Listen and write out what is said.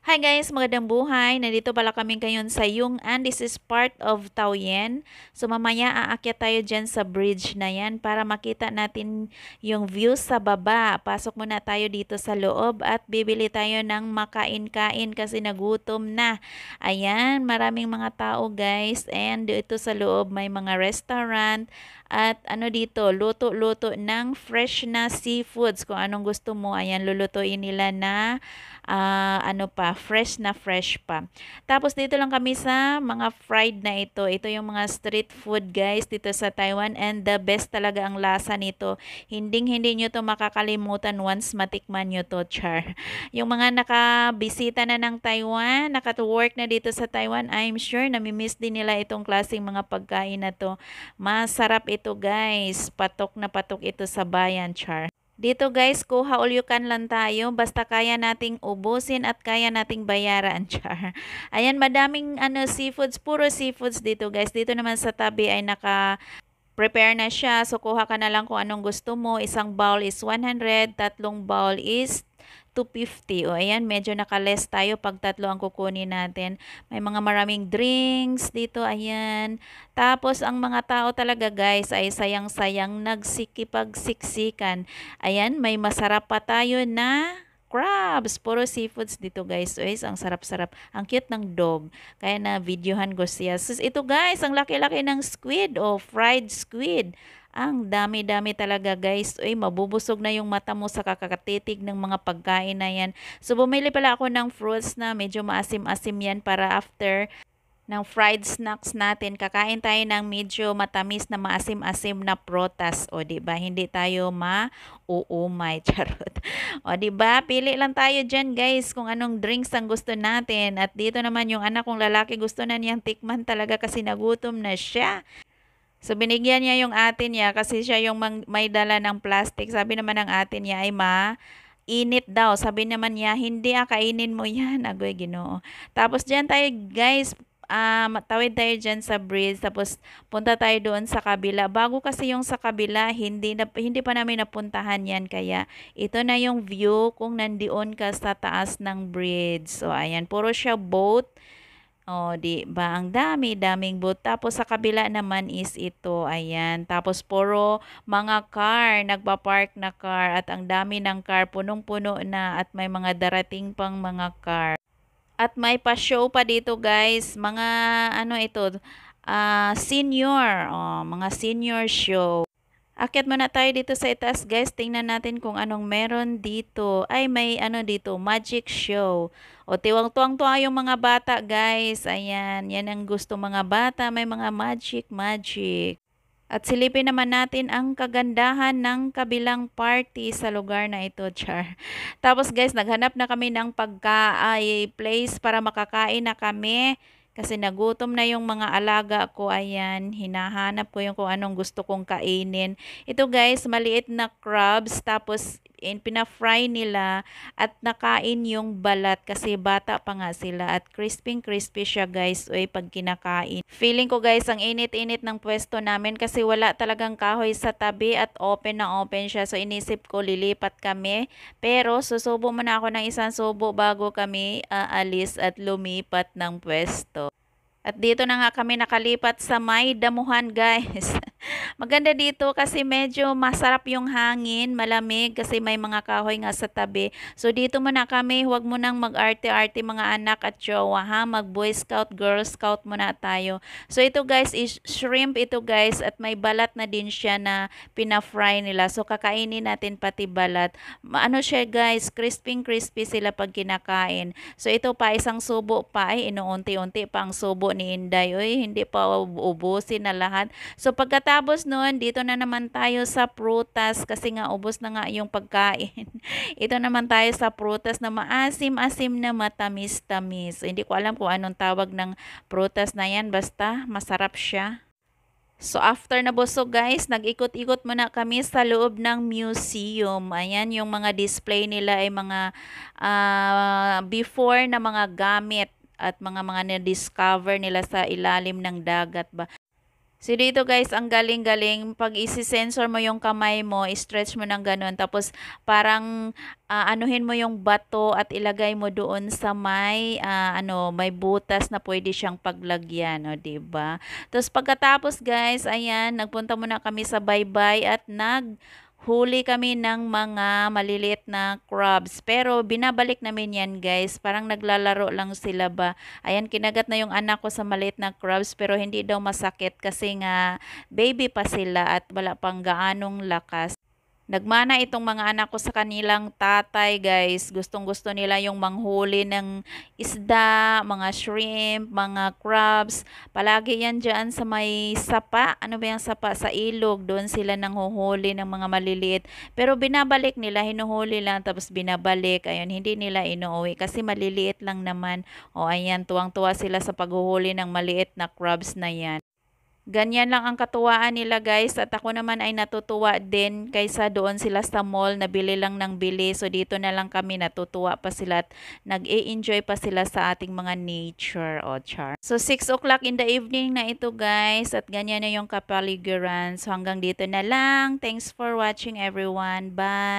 Hi guys, magandang buhay. Nandito pala kami ngayon sa Yungan. This is part of Taoyuan. So mamaya aakyat tayo dyan sa bridge na yan para makita natin yung view sa baba. Pasok muna tayo dito sa loob at bibili tayo ng makain-kain kasi nagutom na. Ayan, maraming mga tao guys. And dito sa loob may mga restaurant at ano dito, luto-luto ng fresh na seafoods. Kung anong gusto mo, ayan, lulutuin nila na ano pa, fresh pa. Tapos dito lang kami sa mga fried na ito. Ito yung mga street food guys dito sa Taiwan and the best talaga ang lasa nito. Hindi nyo to makakalimutan once matikman nyo to, char. Yung mga nakabisita na ng Taiwan, naka-work na dito sa Taiwan, I'm sure namimiss din nila itong klaseng mga pagkain na to. Masarap ito guys. Patok na patok ito sa bayan, char. Dito guys, kuha all you can lang tayo. Basta kaya nating ubusin at kaya nating bayaran, char. Ayan, madaming seafoods, puro seafoods dito guys. Dito naman sa tabi ay prepare na siya. So, kuha ka na lang kung anong gusto mo. Isang bowl is 100, tatlong bowl is 250. O, ayan, medyo naka-less tayo pag tatlo ang kukunin natin. May mga maraming drinks dito, ayan. Tapos, ang mga tao talaga, guys, ay sayang-sayang nagsikipagsiksikan. Ayan, may masarap pa tayo na crabs. Puro seafoods dito guys. Guys, ang sarap-sarap. Ang cute ng dog. Kaya na videohan ko siya. Sus, ito guys, ang laki-laki ng squid o fried squid. Ang dami-dami talaga guys. Uy, mabubusog na yung mata mo sa kakatitig ng mga pagkain na yan. So, bumili pala ako ng fruits na medyo maasim-asim yan para after ng fried snacks natin, kakain tayo ng medyo matamis na maasim-asim na prutas. O, di ba? Hindi tayo mauumay. Charot. O, di ba? Pili lang tayo dyan, guys, kung anong drinks ang gusto natin. At dito naman yung anak kong lalaki gusto na niyang tikman talaga kasi nagutom na siya. So, binigyan niya yung ate niya kasi siya yung may dala ng plastic. Sabi naman ng ate niya ay init daw. Sabi naman niya, hindi kainin mo yan. Agoy, Ginoo. Tapos dyan tayo, guys, matawid tayo dyan sa bridge. Tapos punta tayo doon sa kabila. Bago kasi yung sa kabila, hindi pa namin napuntahan yan. Kaya ito na yung view kung nandiyon ka sa taas ng bridge. So, ayan, puro siya boat. Oh, di ba? Ang dami-daming boot. Tapos sa kabila naman is ito, ayan. Tapos puro mga car, nagpa-park na car at ang dami ng car, punong-puno na at may mga darating pang mga car. At may pa-show pa dito, guys. Mga ano ito, senior, oh, mga senior show. Akyat muna tayo dito sa itaas guys. Tingnan natin kung anong meron dito. Ay, may ano dito, magic show. O, tiwang-tuwang-tuwa yung mga bata guys. Ayan, yan ang gusto mga bata. May mga magic. At silipin naman natin ang kagandahan ng kabilang party sa lugar na ito, char. Tapos guys, naghanap na kami ng place para makakain na kami. Kasi nagutom na yung mga alaga ko, ayan, hinahanap ko yung kung anong gusto kong kainin. Ito guys, maliit na crabs, tapos pina-fry nila at nakain yung balat kasi bata pa nga sila at crispy siya guys, oy, pag kinakain. Feeling ko guys, ang init-init ng pwesto namin kasi wala talagang kahoy sa tabi at open na open siya. So inisip ko lilipat kami, pero susubo muna ako ng isang subo bago kami aalis at lumipat ng pwesto. At dito na nga kami nakalipat sa may damuhan guys. Maganda dito kasi medyo masarap yung hangin, malamig kasi may mga kahoy nga sa tabi. So dito muna kami, huwag mo nang mag-arte-arte mga anak at jowa ha. Mag Boy Scout, Girl Scout muna tayo. So ito guys is shrimp ito guys at may balat na din siya na pina-fry nila. So kakainin natin pati balat. Ano siya guys, crispy sila pag kinakain. So ito pa isang subo pa ay inuunti-unti pa ang subo ni Inday. Uy, hindi pa ubusin na lahat. So pagkatapos noon, dito na naman tayo sa prutas kasi nga ubos na nga yung pagkain. Ito naman tayo sa prutas na maasim-asim na matamis-tamis. Hindi ko alam kung anong tawag ng prutas na yan, basta masarap siya. So after na busog guys, nag-ikot-ikot muna kami sa loob ng museum. Ayan, yung mga display nila ay mga before na mga gamit at mga na-discover nila sa ilalim ng dagat ba. So dito guys, ang galing-galing. Pag isi-sensor mo yung kamay mo, stretch mo ng ganun. Tapos parang anuhin mo yung bato at ilagay mo doon sa may butas na pwede siyang paglagyan, o 'di ba? Tapos pagkatapos guys, ayan, nagpunta muna kami sa baybay at huli kami ng mga maliliit na crabs. Pero binabalik namin yan guys. Parang naglalaro lang sila ba. Ayan, kinagat na yung anak ko sa maliit na crabs pero hindi daw masakit kasi nga baby pa sila at wala pang gaanong lakas. Nagmana itong mga anak ko sa kanilang tatay, guys. Gustong-gusto nila yung manghuli ng isda, mga shrimp, mga crabs. Palagi yan dyan sa may sapa. Ano ba yung sapa? Sa ilog. Doon sila nanghuhuli ng mga maliliit. Pero binabalik nila, hinuhuli lang tapos binabalik. Ayun, hindi nila inuuwi kasi maliliit lang naman. O ayan, tuwang-tuwa sila sa paghuhuli ng maliit na crabs na yan. Ganyan lang ang katuwaan nila guys at ako naman ay natutuwa din kaysa doon sila sa mall na bili lang ng bili. So dito na lang kami natutuwa pa sila at nag-e-enjoy pa sila sa ating mga nature o char. So 6 o'clock in the evening na ito guys at ganyan na yung kapaligiran. So hanggang dito na lang. Thanks for watching everyone. Bye!